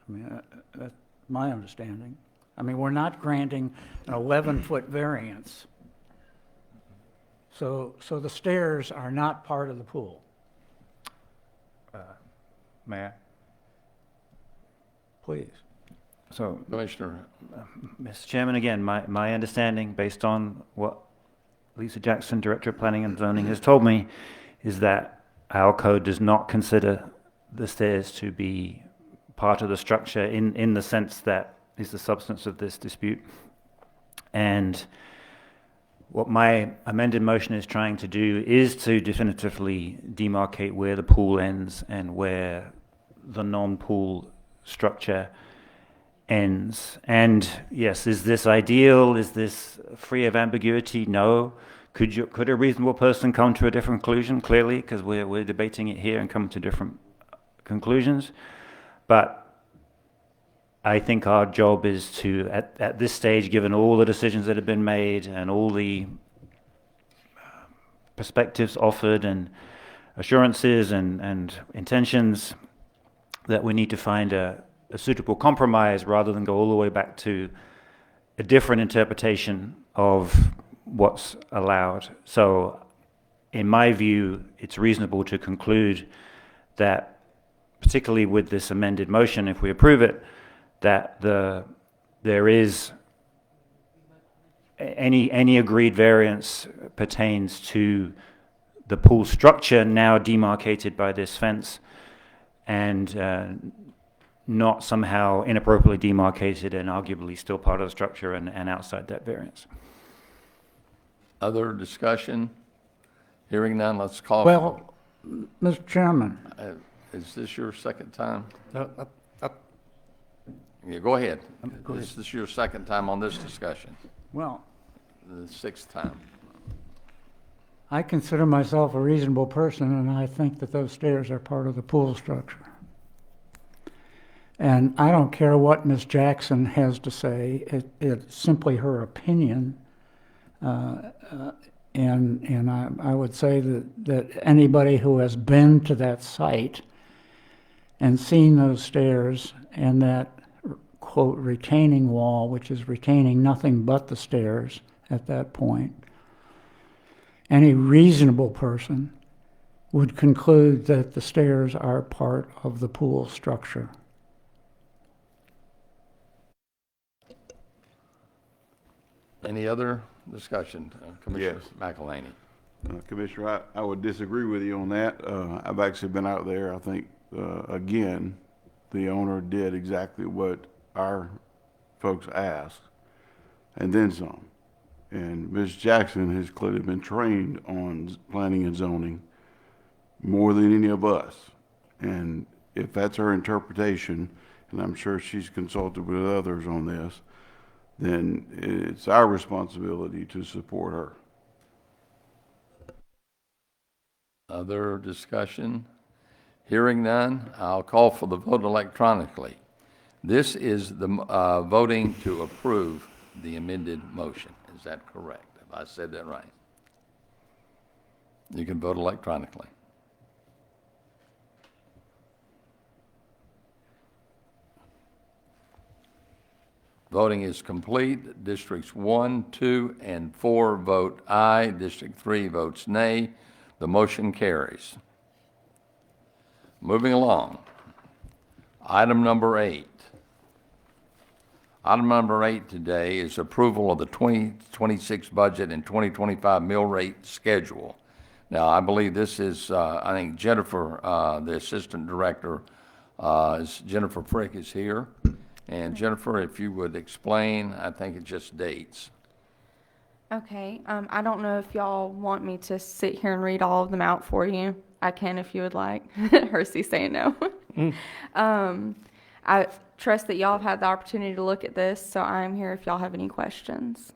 H: I mean, that's my understanding. I mean, we're not granting an 11-foot variance. So the stairs are not part of the pool.
F: Mayor?
H: Please.
F: So,
A: Commissioner,
F: Mr. Chairman, again, my understanding, based on what Lisa Jackson, Director of Planning and Zoning, has told me, is that our code does not consider the stairs to be part of the structure in the sense that is the substance of this dispute. And what my amended motion is trying to do is to definitively demarcate where the pool ends and where the non-pool structure ends. And yes, is this ideal? Is this free of ambiguity? No. Could a reasonable person come to a different conclusion? Clearly, because we're debating it here and come to different conclusions. But I think our job is to, at this stage, given all the decisions that have been made and all the perspectives offered and assurances and intentions, that we need to find a suitable compromise rather than go all the way back to a different interpretation of what's allowed. So, in my view, it's reasonable to conclude that, particularly with this amended motion, if we approve it, that there is any agreed variance pertains to the pool structure now demarcated by this fence, and not somehow inappropriately demarcated and arguably still part of the structure and outside that variance.
A: other discussion? Hearing none, let's call.
H: Well, Mr. Chairman,
A: Is this your second time?
D: No,
A: Yeah, go ahead. Is this your second time on this discussion?
H: well,
A: The sixth time?
H: I consider myself a reasonable person, and I think that those stairs are part of the pool structure. And I don't care what Ms. Jackson has to say. It's simply her opinion. And I would say that anybody who has been to that site and seen those stairs and that, quote, retaining wall, which is retaining nothing but the stairs at that point, any reasonable person would conclude that the stairs are part of the pool structure.
A: Any other discussion? Commissioner
B: Yes.
A: McElhaney.
B: Commissioner, I would disagree with you on that. I've actually been out there. I think, again, the owner did exactly what our folks asked, and then some. And Ms. Jackson has clearly been trained on planning and zoning more than any of us. And if that's her interpretation, and I'm sure she's consulted with others on this, then it's our responsibility to support her.
A: Other discussion? Hearing none, I'll call for the vote electronically. This is the voting to approve the amended motion. Is that correct? Have I said that right? You can vote electronically. Voting is complete. Districts 1, 2, and 4 vote aye. District 3 votes nay. The motion carries. Moving along. Item number 8. Item number 8 today is approval of the 2026 budget and 2025 mill rate schedule. Now, I believe this is, I think Jennifer, the Assistant Director, Jennifer Frick is here. And Jennifer, if you would explain, I think it's just dates.
K: Okay, I don't know if y'all want me to sit here and read all of them out for you. I can if you would like. Hersey's saying no. I trust that y'all have had the opportunity to look at this, so I'm here if y'all have any questions.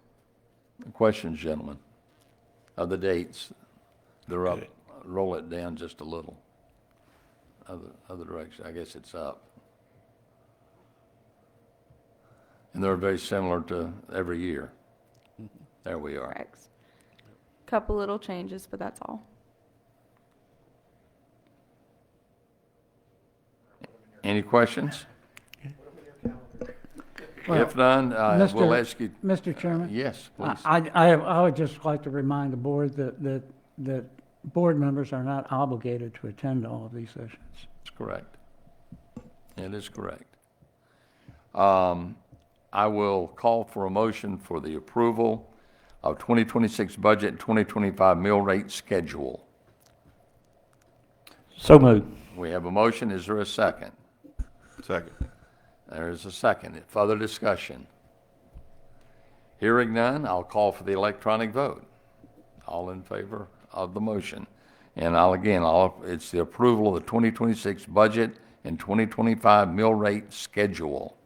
A: Questions, gentlemen, of the dates? They're up. Roll it down just a little. Other direction, I guess it's up. And they're very similar to every year. There we are.
K: Correct. Couple little changes, but that's all.
A: Any questions?
H: Well,
A: If none, we'll ask you.
H: Mr. Chairman?
A: Yes, please.
H: I would just like to remind the board that board members are not obligated to attend all of these sessions.
A: That's correct. It is correct. I will call for a motion for the approval of 2026 budget and 2025 mill rate schedule.
D: So moved.
A: We have a motion. Is there a second?
B: Second.
A: There is a second. Further discussion? Hearing none, I'll call for the electronic vote. All in favor of the motion. And it's the approval of the 2026 budget and 2025 mill rate schedule.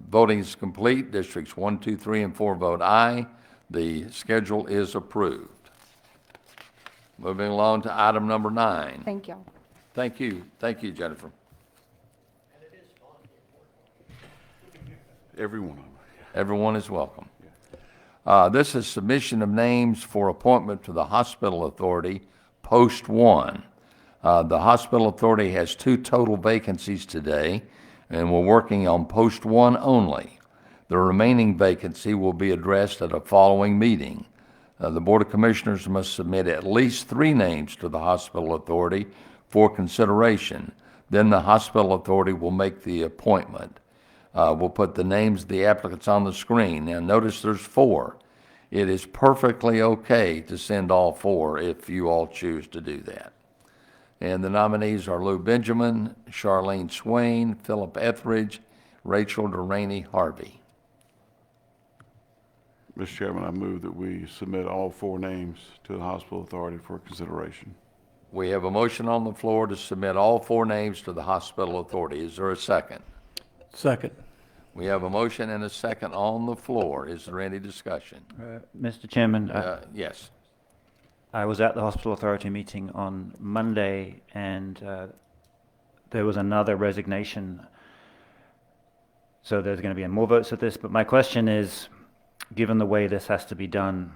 A: Voting is complete. Districts 1, 2, 3, and 4 vote aye. The schedule is approved. Moving along to item number 9.
K: Thank y'all.
A: Thank you. Thank you, Jennifer.
B: Every one of them.
A: Everyone is welcome. This is submission of names for appointment to the Hospital Authority, Post 1. The Hospital Authority has 2 total vacancies today, and we're working on Post 1 only. The remaining vacancy will be addressed at a following meeting. The Board of Commissioners must submit at least 3 names to the Hospital Authority for consideration. Then the Hospital Authority will make the appointment. We'll put the names of the applicants on the screen. Now, notice there's 4. It is perfectly okay to send all 4 if you all choose to do that. And the nominees are Lou Benjamin, Charlene Swain, Philip Etheridge, Rachel Delaney Harvey.
B: Mr. Chairman, I move that we submit all 4 names to the Hospital Authority for consideration.
A: We have a motion on the floor to submit all 4 names to the Hospital Authority. Is there a second?
H: Second.
A: We have a motion and a second on the floor. Is there any discussion?
F: Mr. Chairman,
A: Yes.
F: I was at the Hospital Authority meeting on Monday, and there was another resignation. So there's going to be more votes of this. But my question is, given the way this has to be done,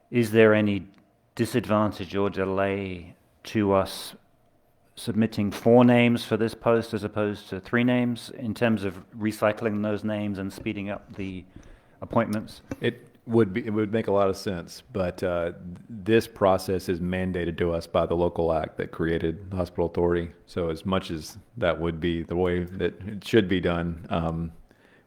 F: is there any disadvantage or delay to us submitting 4 names for this post as opposed to 3 names in terms of recycling those names and speeding up the appointments?
I: It would make a lot of sense, but this process is mandated to us by the local act that created the Hospital Authority. So as much as that would be the way that it should be done,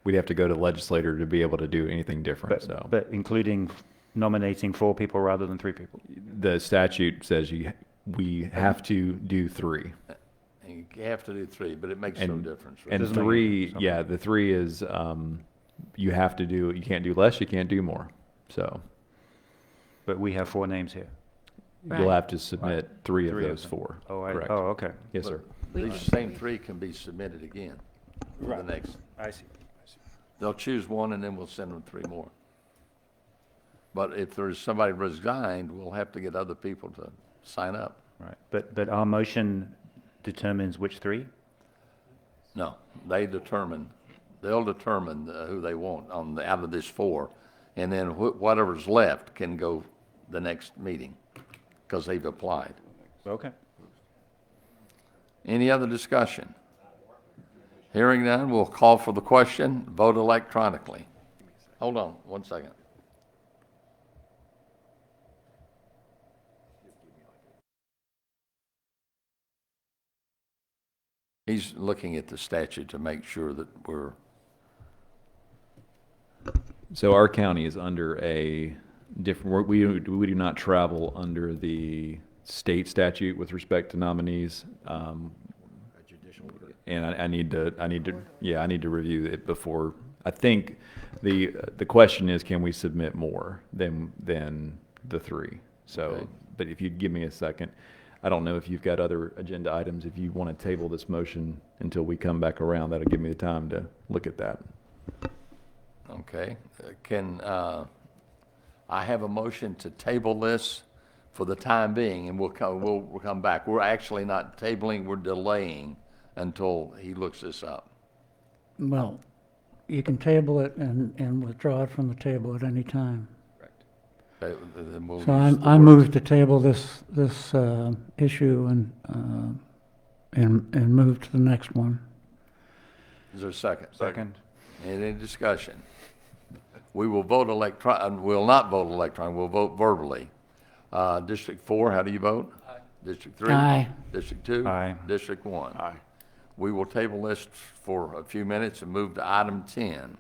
I: we'd have to go to the legislator to be able to do anything different.
F: But including nominating 4 people rather than 3 people?
I: The statute says we have to do 3.
A: You have to do 3, but it makes no difference. Right?
I: And
F: Doesn't make
I: 3,
F: sense.
I: yeah, the 3 is you have to do. You can't do less. You can't do more. So
F: But we have 4 names here.
I: you'll have to submit 3 of
F: 3 of
I: those
F: them.
I: 4.
F: Oh,
I: Correct.
F: okay.
I: Yes, sir.
A: These same 3 can be submitted again for the next.
F: I see.
A: They'll choose 1 and then we'll send them 3 more. But if there's somebody resigned, we'll have to get other people to sign up.
F: Right. But our motion determines which 3?
A: No, they'll determine who they want out of this 4. And then whatever's left can go the next meeting because they've applied.
F: Okay.
A: Any other discussion? Hearing none, we'll call for the question. Vote electronically. Hold on 1 second. He's looking at the statute to make sure that we're,
I: So our county is under a different, we do not travel under the state statute with respect to nominees. And I need to review it before, I think the question is, can we submit more than the three? So,
A: Okay.
I: but if you'd give me a second, I don't know if you've got other agenda items. If you want to table this motion until we come back around, that'll give me the time to look at that.
A: okay. Can, I have a motion to table this for the time being, and we'll come back. We're actually not tabling, we're delaying until he looks this up.
H: Well, you can table it and withdraw it from the table at any time.
A: Then we'll
H: So
A: use the
H: I
A: word-
H: move to table this issue and move to the next one.
A: Is there a second?
F: Second.
A: Any discussion? We will vote we'll not vote electronically, we'll vote verbally. District 4, how do you vote? Aye. District 3?
H: Aye.
A: District 2?
F: Aye.
A: District 1?
B: Aye.
A: We will table this for a few minutes and move to item 10.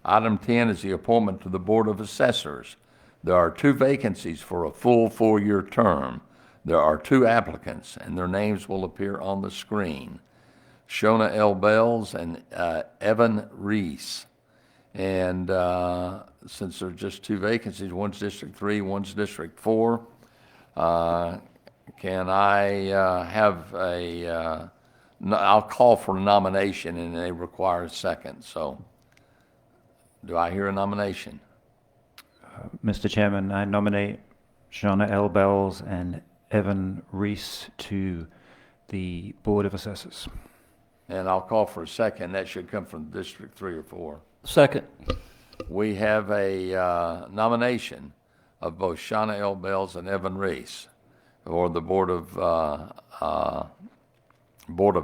A: Item 10 is the appointment to the Board of Assessors. There are 2 vacancies for a full 4-year term. There are 2 applicants, and their names will appear on the screen. Shona L. Bells and Evan Reese. And since there are just 2 vacancies, one's District 3, one's District 4, can I have I'll call for a nomination, and they require a second. So do I hear a nomination?
F: Mr. Chairman, I nominate Shauna L. Bells and Evan Reese to the Board of Assessors.
A: And I'll call for a second. That should come from District 3 or 4.
D: Second.
A: We have a nomination of both Shauna L. Bells and Evan Reese for the Board of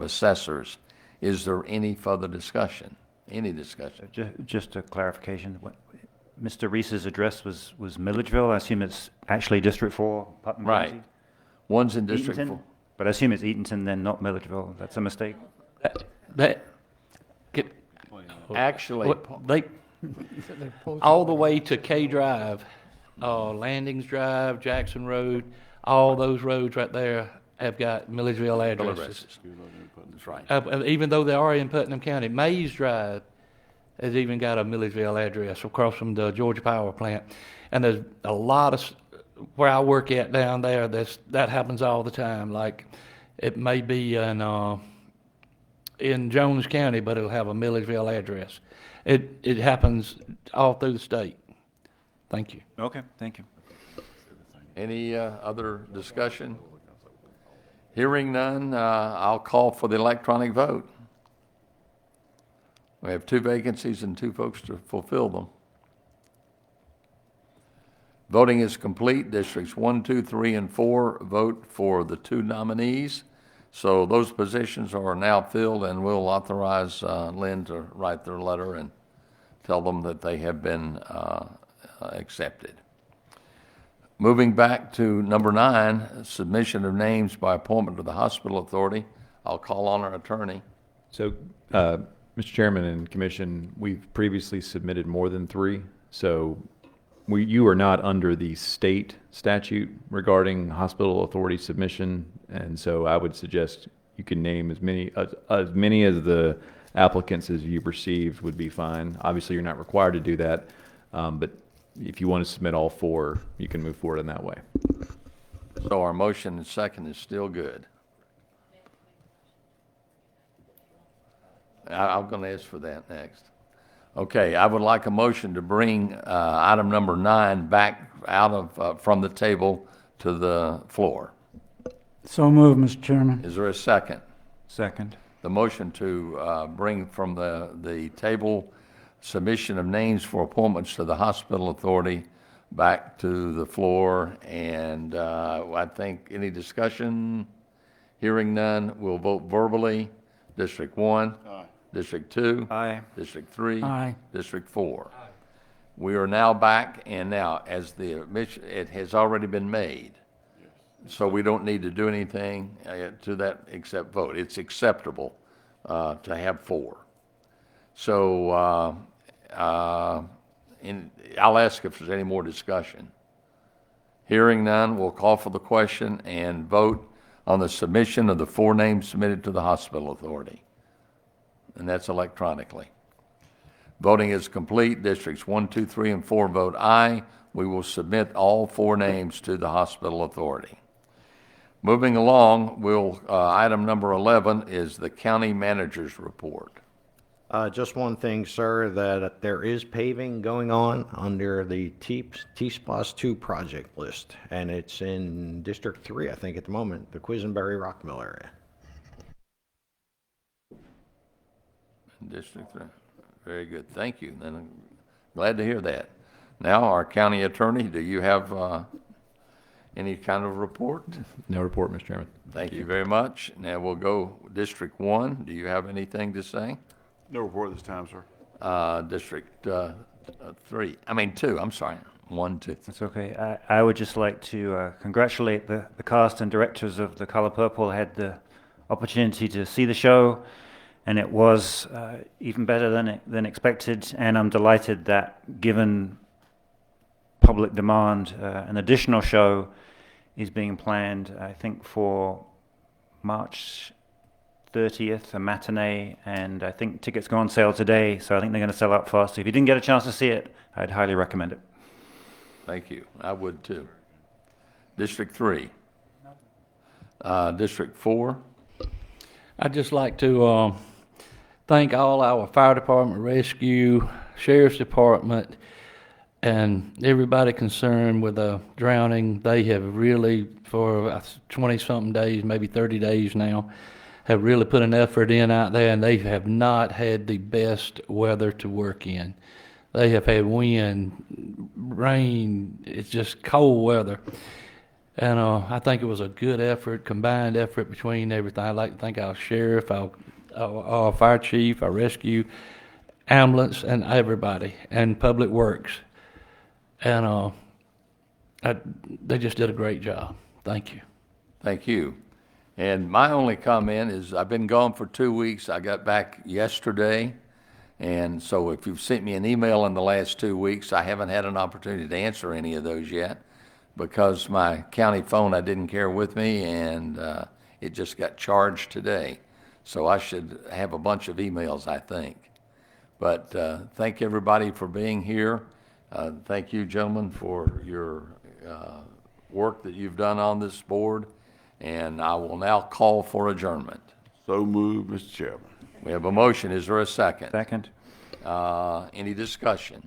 A: Assessors. Is there any further discussion? Any discussion?
F: Just a clarification, Mr. Reese's address was Milledgeville. I assume it's actually District 4, Putnam
A: Right.
F: County?
A: One's in District
F: Eatonton?
A: 4.
F: But I assume it's Eatonton, then not Milledgeville. That's a mistake?
D: That, get,
A: Actually,
D: what- they, all the way to K Drive, Landings Drive, Jackson Road, all those roads right there have got Milledgeville addresses.
A: That's right.
D: Even though they are in Putnam County, Mays Drive has even got a Milledgeville address across from the Georgia Power Plant. And there's a lot of, where I work at down there, that happens all the time. Like, it may be in Jones County, but it'll have a Milledgeville address. It happens all through the state. Thank you.
F: Okay, thank you.
A: Any other discussion? Hearing none, I'll call for the electronic vote. We have 2 vacancies and 2 folks to fulfill them. Voting is complete. Districts 1, 2, 3, and 4 vote for the 2 nominees. So those positions are now filled, and we'll authorize Lynn to write their letter and tell them that they have been accepted. Moving back to number 9, submission of names by appointment to the Hospital Authority. I'll call on our attorney.
I: So, Mr. Chairman and Commission, we've previously submitted more than 3. So you are not under the state statute regarding hospital authority submission. And so I would suggest you can name as many as the applicants as you've received would be fine. Obviously, you're not required to do that. But if you want to submit all 4, you can move forward in that way.
A: So our motion and second is still good. I'm going to ask for that next. Okay, I would like a motion to bring item number 9 back out of, from the table to the floor.
H: So move, Mr. Chairman.
A: Is there a second?
F: Second.
A: The motion to bring from the table submission of names for appointments to the Hospital Authority back to the floor, and I think any discussion? Hearing none, we'll vote verbally. District 1?
B: Aye.
A: District 2?
F: Aye.
A: District 3?
H: Aye.
A: District 4? We are now back, and now, as the admission, it has already been made. So we don't need to do anything to that except vote. It's acceptable to have 4. So I'll ask if there's any more discussion. Hearing none, we'll call for the question and vote on the submission of the 4 names submitted to the hospital authority. And that's electronically. Voting is complete. Districts 1, 2, 3, and 4 vote aye. We will submit all 4 names to the hospital authority. Moving along, item number 11 is the county manager's report.
L: Just one thing, sir, that there is paving going on under the T-SPOS 2 project list, and it's in District 3, I think, at the moment, the Quisenberry Rockmill area.
A: District 3. Very good. Thank you. And I'm glad to hear that. Now, our county attorney, do you have any kind of report?
I: No report, Mr. Chairman.
A: Thank you very much. Now we'll go District 1. Do you have anything to say?
B: No report this time, sir.
A: District 2, I'm sorry. 1, 2.
F: That's okay. I would just like to congratulate the cast and directors of The Color Purple. I had the opportunity to see the show, and it was even better than expected. And I'm delighted that, given public demand, an additional show is being planned, I think, for March 30th, a matinee, and I think tickets go on sale today, so I think they're going to sell out fast. If you didn't get a chance to see it, I'd highly recommend it.
A: Thank you. I would too. District 3. District 4.
D: I'd just like to thank all our fire department, rescue, sheriff's department, and everybody concerned with the drowning. They have really, for 20-something days, maybe 30 days now, have really put an effort in out there, and they have not had the best weather to work in. They have had wind, rain, it's just cold weather. And I think it was a good effort, combined effort between everything. I'd like to thank our sheriff, our fire chief, our rescue, ambulance, and everybody, and public works. And they just did a great job. Thank you.
A: Thank you. And my only comment is I've been gone for 2 weeks. I got back yesterday. And so if you've sent me an email in the last 2 weeks, I haven't had an opportunity to answer any of those yet because my county phone I didn't carry with me, and it just got charged today. So I should have a bunch of emails, I think. But thank everybody for being here. Thank you, gentlemen, for your work that you've done on this board. And I will now call for adjournment.
B: So moved, Mr. Chairman.
A: We have a motion. Is there a second?
F: Second.
A: Any discussion?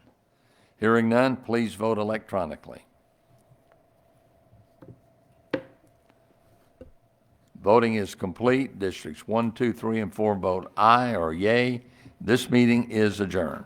A: Hearing none, please vote electronically. Voting is complete. Districts 1, 2, 3, and 4 vote aye or yay. This meeting is adjourned.